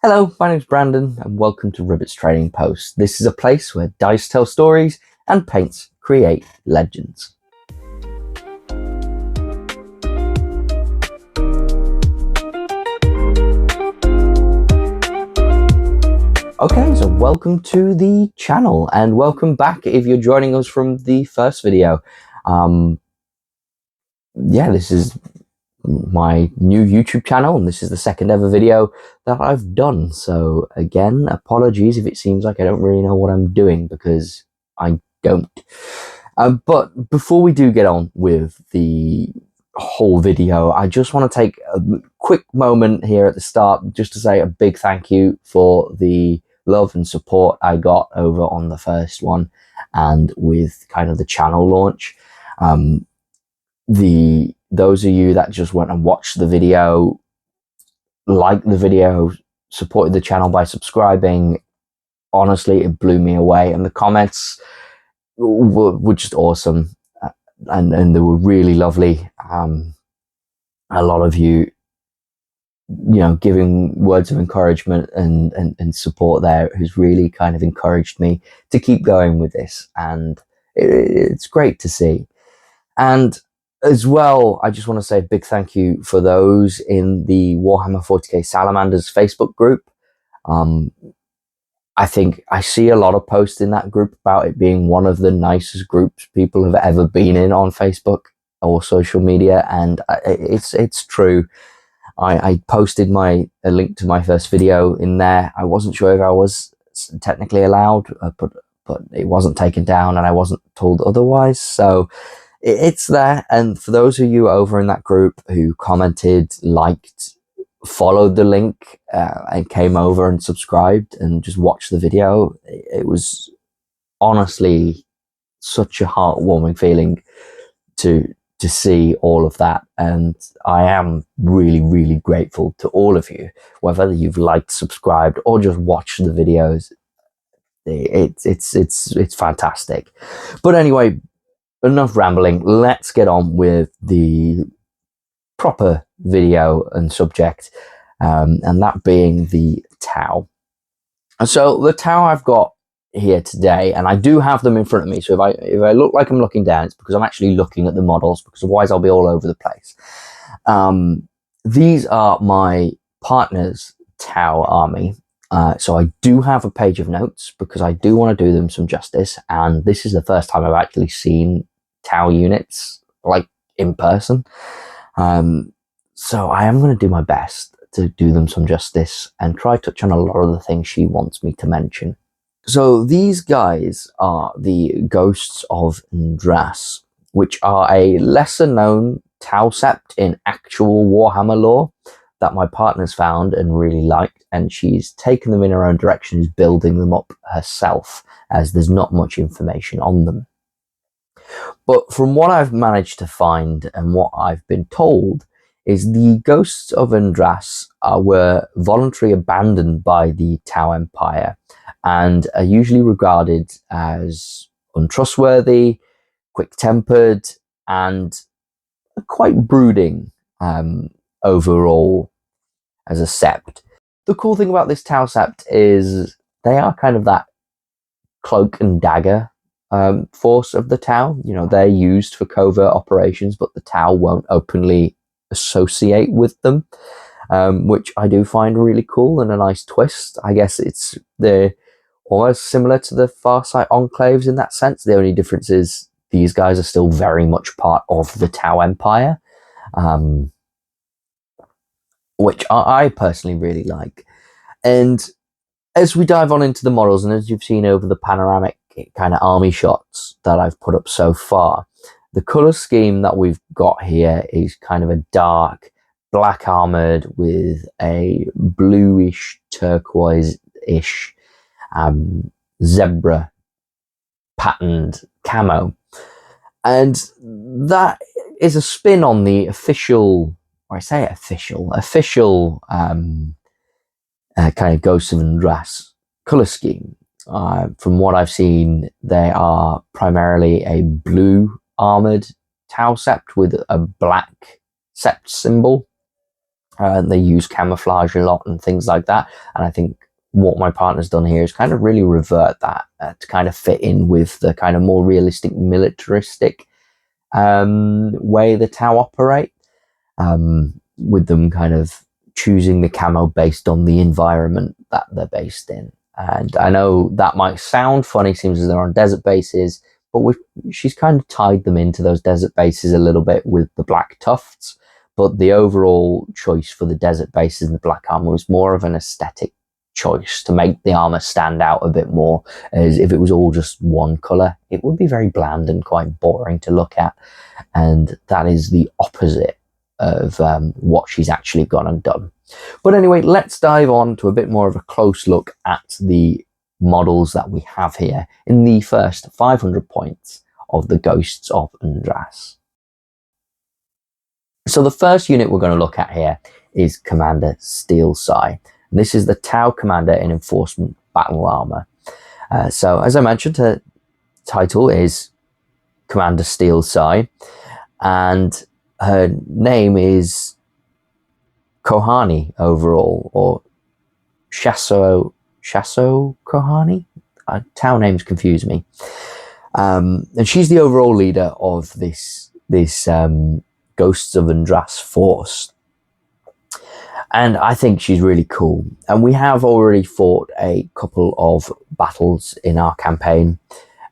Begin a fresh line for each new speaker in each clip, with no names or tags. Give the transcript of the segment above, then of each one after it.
Hello, my name's Brandon and welcome to Ribert's Trading Post. This is a place where dice tell stories and paints create legends. Okay, so welcome to the channel and welcome back if you're joining us from the first video. This is my new YouTube channel and this is the second ever video that I've done. So again, apologies if it seems like I don't really know what I'm doing, because I don't. But before we do get on with the whole video, I just want to take a quick moment here at the start just to say a big thank you for the love and support I got over on the first one and with kind of the channel launch. Those of you that just went and watched the video, liked the video, supported the channel by subscribing, honestly, it blew me away. And the comments were just awesome. And they were really lovely. A lot of you giving words of encouragement and support there has really kind of encouraged me to keep going with this. And it's great to see. And as well, I just want to say a big thank you for those in the Warhammer 40k Salamanders Facebook group. I think I see a lot of posts in that group about it being one of the nicest groups people have ever been in on Facebook or social media, and it's true. I posted a link to my first video in there. I wasn't sure if I was technically allowed, but it wasn't taken down and I wasn't told otherwise, so it's there. And for those of you over in that group who commented, liked, followed the link, and came over and subscribed and just watched the video, it was honestly such a heartwarming feeling to see all of that. And I am really, really grateful to all of you, whether you've liked, subscribed, or just watched the videos. It's fantastic. But anyway, enough rambling. Let's get on with the proper video and subject, and that being the T'au. So the T'au I've got here today, and I do have them in front of me, so if I look like I'm looking down, it's because I'm actually looking at the models, because otherwise I'll be all over the place. These are my partner's T'au army. So I do have a page of notes because I do want to do them some justice, and this is the first time I've actually seen T'au units like in person. So I am going to do my best to do them some justice and try to touch on a lot of the things she wants me to mention. So these guys are the Ghosts of Andras, which are a lesser known T'au sept in actual Warhammer lore that my partner's found and really liked, and she's taken them in her own direction, is building them up herself, as there's not much information on them. But from what I've managed to find and what I've been told is the Ghosts of Andras were voluntarily abandoned by the T'au Empire and are usually regarded as untrustworthy, quick-tempered, and quite brooding overall as a sept. The cool thing about this T'au sept is they are kind of that cloak and dagger force of the T'au. They're used for covert operations, but the T'au won't openly associate with them, which I do find really cool and a nice twist. I guess they're almost similar to the Farsight enclaves in that sense. The only difference is these guys are still very much part of the T'au Empire, which I personally really like. And as we dive on into the models, and as you've seen over the panoramic kind of army shots that I've put up so far, the color scheme that we've got here is kind of a dark black armored with a bluish turquoise-ish zebra patterned camo. And that is a spin on the official kind of Ghosts of Andras color scheme. From what I've seen, they are primarily a blue armored T'au sept with a black sept symbol, They use camouflage a lot and things like that. And I think what my partner's done here is kind of really revert that to kind of fit in with the kind of more realistic militaristic way the T'au operate, with them kind of choosing the camo based on the environment that they're based in. And I know that might sound funny, seems as they're on desert bases, but she's kind of tied them into those desert bases a little bit with the black tufts. But the overall choice for the desert bases and the black armor was more of an aesthetic choice to make the armor stand out a bit more, as if it was all just one color, it would be very bland and quite boring to look at. And that is the opposite of what she's actually gone and done. But anyway, let's dive on to a bit more of a close look at the models that we have here in the first 500 points of the Ghosts of Andras. So the first unit we're going to look at here is Commander Steelsigh. This is the T'au commander in Enforcement Battle Armor. So as I mentioned, her title is Commander Steelsigh, and her name is Kohani overall, or Shasso Kohani. T'au names confuse me. And she's the overall leader of this Ghosts of Andras force. And I think she's really cool. And we have already fought a couple of battles in our campaign.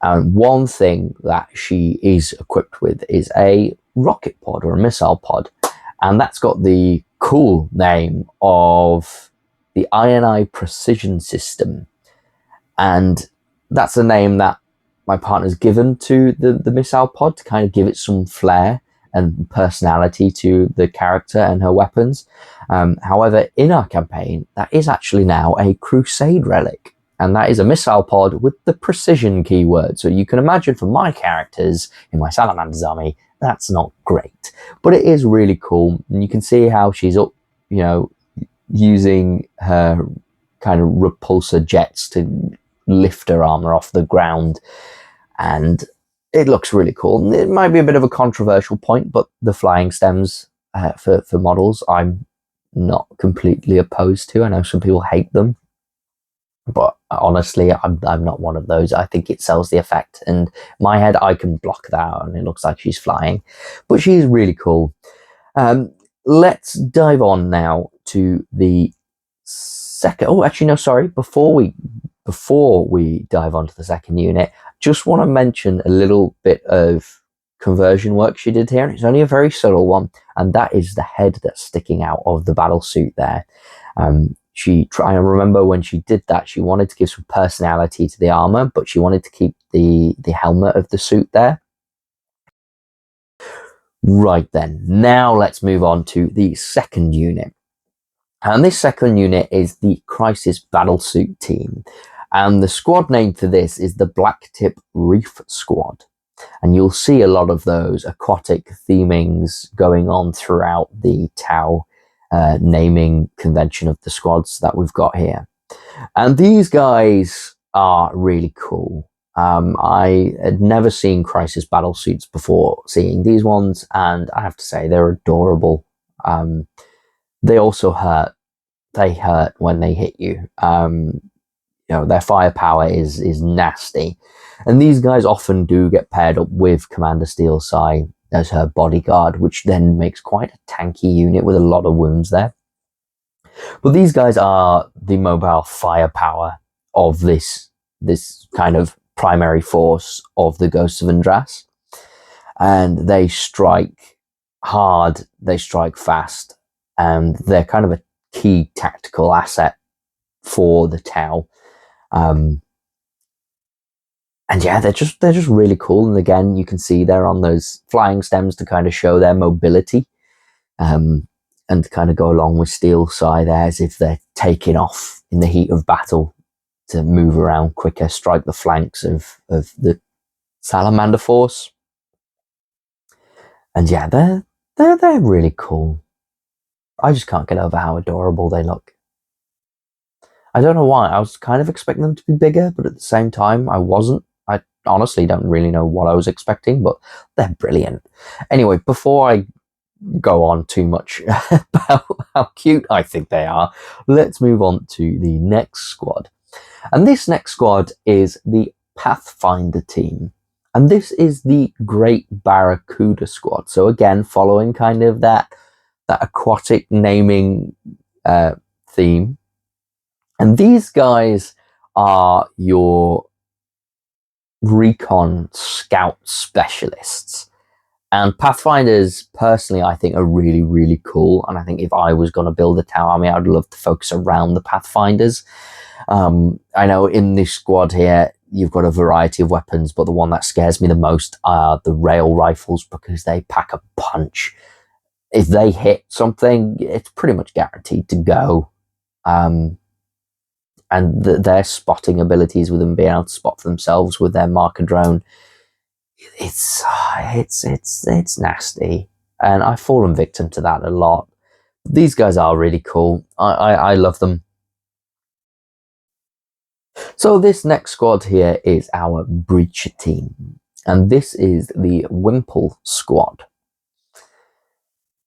And one thing that she is equipped with is a rocket pod or a missile pod. And that's got the cool name of the INI Precision System. And that's a name that my partner's given to the missile pod to kind of give it some flair and personality to the character and her weapons. However, in our campaign, that is actually now a Crusade relic, and that is a missile pod with the precision keyword. So you can imagine for my characters in my Salamanders army, that's not great, but it is really cool. And you can see how she's up, using her kind of repulsor jets to lift her armor off the ground, and it looks really cool. It might be a bit of a controversial point, but the flying stems for models, I'm not completely opposed to. I know some people hate them, but honestly, I'm not one of those. I think it sells the effect. And in my head, I can block that out, and it looks like she's flying. But she's really cool. Let's dive on now to the second. Oh, actually, no, sorry. Before we dive onto the second unit, just want to mention a little bit of conversion work she did here. It's only a very subtle one, and that is the head that's sticking out of the battle suit there. I remember when she did that, she wanted to give some personality to the armor, but she wanted to keep the helmet of the suit there. Right then, now let's move on to the second unit. And this second unit is the Crisis Battlesuit team. And the squad name for this is the Blacktip Reef Squad. And you'll see a lot of those aquatic themings going on throughout the T'au naming convention of the squads that we've got here. And these guys are really cool. I had never seen Crisis Battlesuits before seeing these ones, and I have to say they're adorable. They also hurt. They hurt when they hit you. Their firepower is nasty, and these guys often do get paired up with Commander Steelsigh as her bodyguard, which then makes quite a tanky unit with a lot of wounds there. But these guys are the mobile firepower of this kind of primary force of the Ghosts of Andras, and they strike hard, they strike fast, and they're kind of a key tactical asset for the T'au. And yeah, they're just really cool. And again, you can see they're on those flying stems to kind of show their mobility, and to kind of go along with Steel Sai there, as if they're taking off in the heat of battle to move around quicker, strike the flanks of the Salamander force. And yeah, they're really cool. I just can't get over how adorable they look. I don't know why. I was kind of expecting them to be bigger, but at the same time, I wasn't. I honestly don't really know what I was expecting, but they're brilliant. Anyway, before I go on too much about how cute I think they are. Let's move on to the next squad. And this next squad is the Pathfinder team. And this is the Great Barracuda squad. So again, following kind of that aquatic naming theme. And these guys are your recon scout specialists. And Pathfinders, personally, I think are really, really cool. And I think if I was going to build a Tau army, I'd love to focus around the Pathfinders. I know in this squad here, you've got a variety of weapons, but the one that scares me the most are the rail rifles, because they pack a punch. If they hit something, it's pretty much guaranteed to go. And their spotting abilities with them being able to spot for themselves with their marker drone, it's nasty, and I've fallen victim to that a lot. These guys are really cool. I love them. So this next squad here is our Breacher team, and this is the Wimple squad.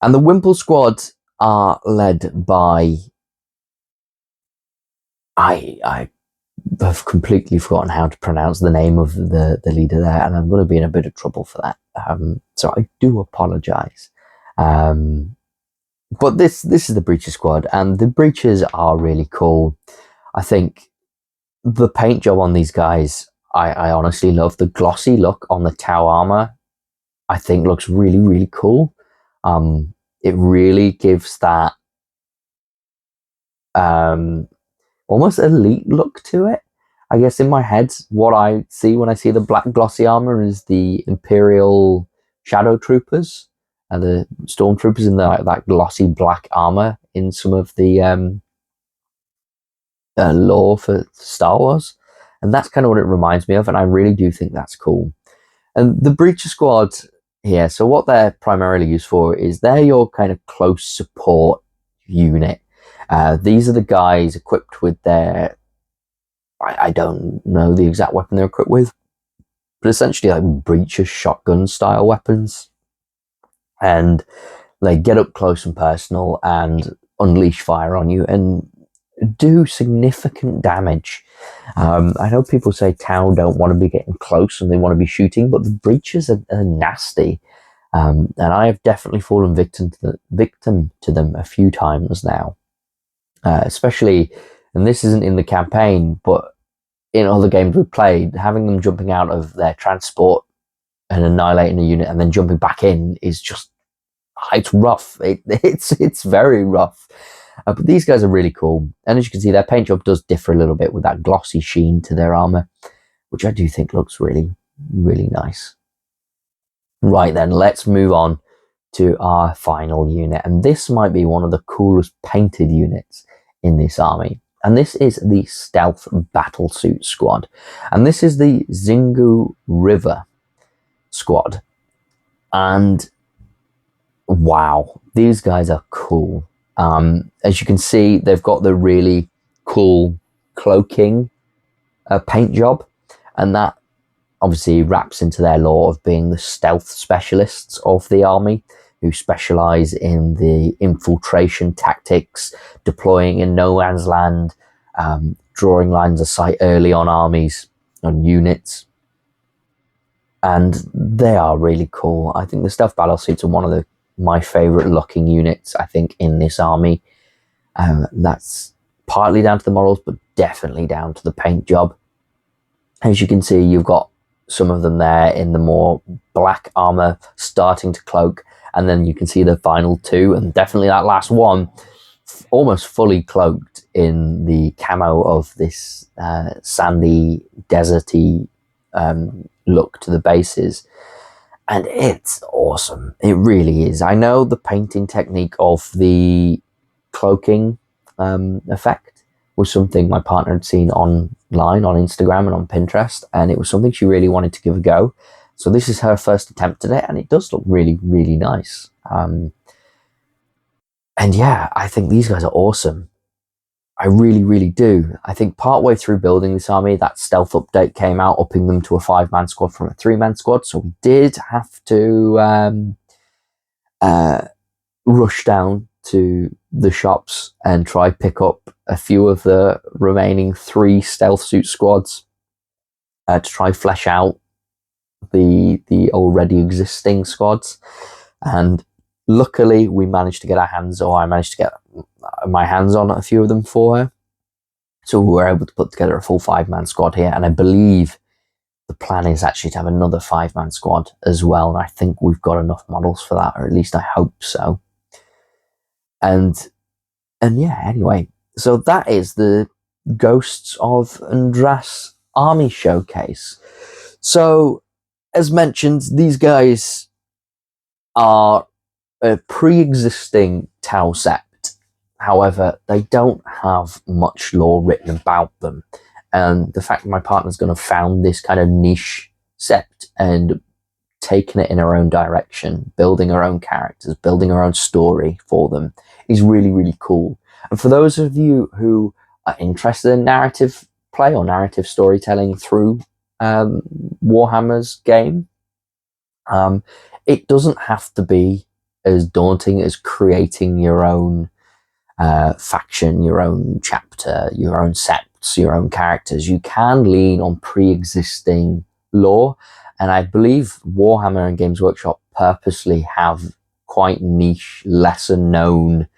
And the Wimple squad are led by, I have completely forgotten how to pronounce the name of the leader there, and I'm going to be in a bit of trouble for that. So I do apologize. But this is the Breacher squad, and the Breachers are really cool. I think the paint job on these guys, I honestly love the glossy look on the Tau armor. I think looks really, really cool. It really gives that almost elite look to it. I guess in my head, what I see when I see the black glossy armor is the Imperial Shadow Troopers and the Stormtroopers in that glossy black armor in some of the lore for Star Wars. And that's kind of what it reminds me of, and I really do think that's cool. And the Breacher squad here, so what they're primarily used for is they're your kind of close support unit. These are the guys equipped with their, I don't know the exact weapon they're equipped with, but essentially like Breacher shotgun style weapons. And they get up close and personal and unleash fire on you and do significant damage. I know people say Tau don't want to be getting close and they want to be shooting, but the Breachers are nasty. And I have definitely fallen victim to them a few times now. Especially, and this isn't in the campaign, but in other games we've played, having them jumping out of their transport and annihilating a unit and then jumping back in is just, it's rough. It's very rough. But these guys are really cool. And as you can see, their paint job does differ a little bit with that glossy sheen to their armor, which I do think looks really, really nice. Right then, let's move on to our final unit. And this might be one of the coolest painted units in this army. And this is the Stealth Battlesuit squad. And this is the Xingu River squad. And wow, these guys are cool. As you can see, they've got the really cool cloaking paint job, and that obviously wraps into their lore of being the stealth specialists of the army, who specialize in the infiltration tactics, deploying in no man's land, drawing lines of sight early on armies, on units. And they are really cool. I think the stealth battlesuits are one of my favorite looking units, I think, in this army. That's partly down to the models, but definitely down to the paint job. As you can see, you've got some of them there in the more black armor starting to cloak, and then you can see the final two, and definitely that last one almost fully cloaked in the camo of this sandy, deserty look to the bases. And it's awesome. It really is. I know the painting technique of the cloaking effect was something my partner had seen online on Instagram and on Pinterest, and it was something she really wanted to give a go. So this is her first attempt at it, and it does look really, really nice. And yeah, I think these guys are awesome. I really, really do. I think partway through building this army, that stealth update came out, upping them to a 5-man squad from a 3-man squad. So we did have to rush down to the shops and try pick up a few of the remaining 3 stealth suit squads to try flesh out the already existing squads. And luckily we managed to get our hands, or I managed to get my hands on a few of them for her. So we were able to put together a full 5-man squad here, and I believe the plan is actually to have another 5-man squad as well, and I think we've got enough models for that, or at least I hope so. And yeah, anyway, so that is the Ghosts of Andras army showcase. So, as mentioned, these guys are a pre-existing T'au Sept. However, they don't have much lore written about them. And the fact that my partner's going to found this kind of niche sept and taken it in her own direction, building her own characters, building her own story for them, is really, really cool. And for those of you who are interested in narrative play or narrative storytelling through Warhammer's game, it doesn't have to be as daunting as creating your own faction, your own chapter, your own septs, your own characters. You can lean on pre-existing lore, and I believe Warhammer and Games Workshop purposely have quite niche, lesser known,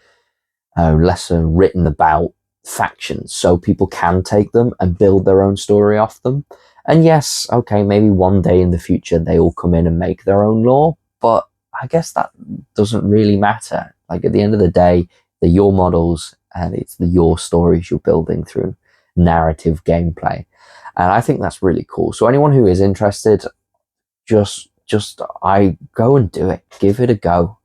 lesser written about factions, so people can take them and build their own story off them. And yes, okay, maybe one day in the future they all come in and make their own lore, but I guess that doesn't really matter. Like, at the end of the day, they're your models and it's your stories you're building through narrative gameplay. And I think that's really cool. So anyone who is interested, just I go and do it. Give it a go.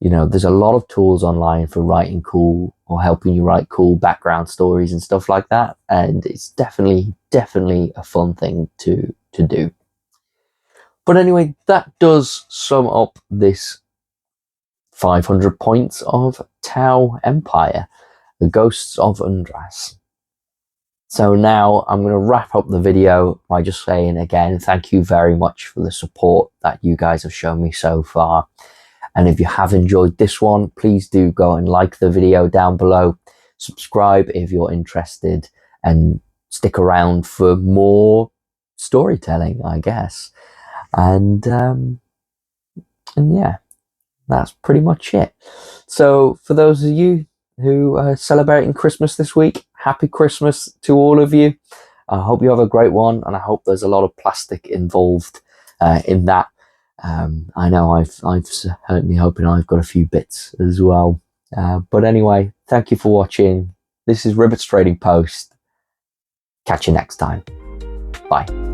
You know, there's a lot of tools online for writing cool or helping you write cool background stories and stuff like that. And it's definitely a fun thing to do. But anyway, that does sum up this 500 points of T'au Empire, the Ghosts of Andras. So now I'm going to wrap up the video by just saying again, thank you very much for the support that you guys have shown me so far. And if you have enjoyed this one, please do go and like the video down below. Subscribe if you're interested, and stick around for more storytelling, I guess. And yeah, that's pretty much it. So for those of you who are celebrating Christmas this week, happy Christmas to all of you. I hope you have a great one, and I hope there's a lot of plastic involved in that. I know I've certainly hoping I've got a few bits as well. But anyway, thank you for watching. This is Ribert's Trading Post. Catch you next time. Bye.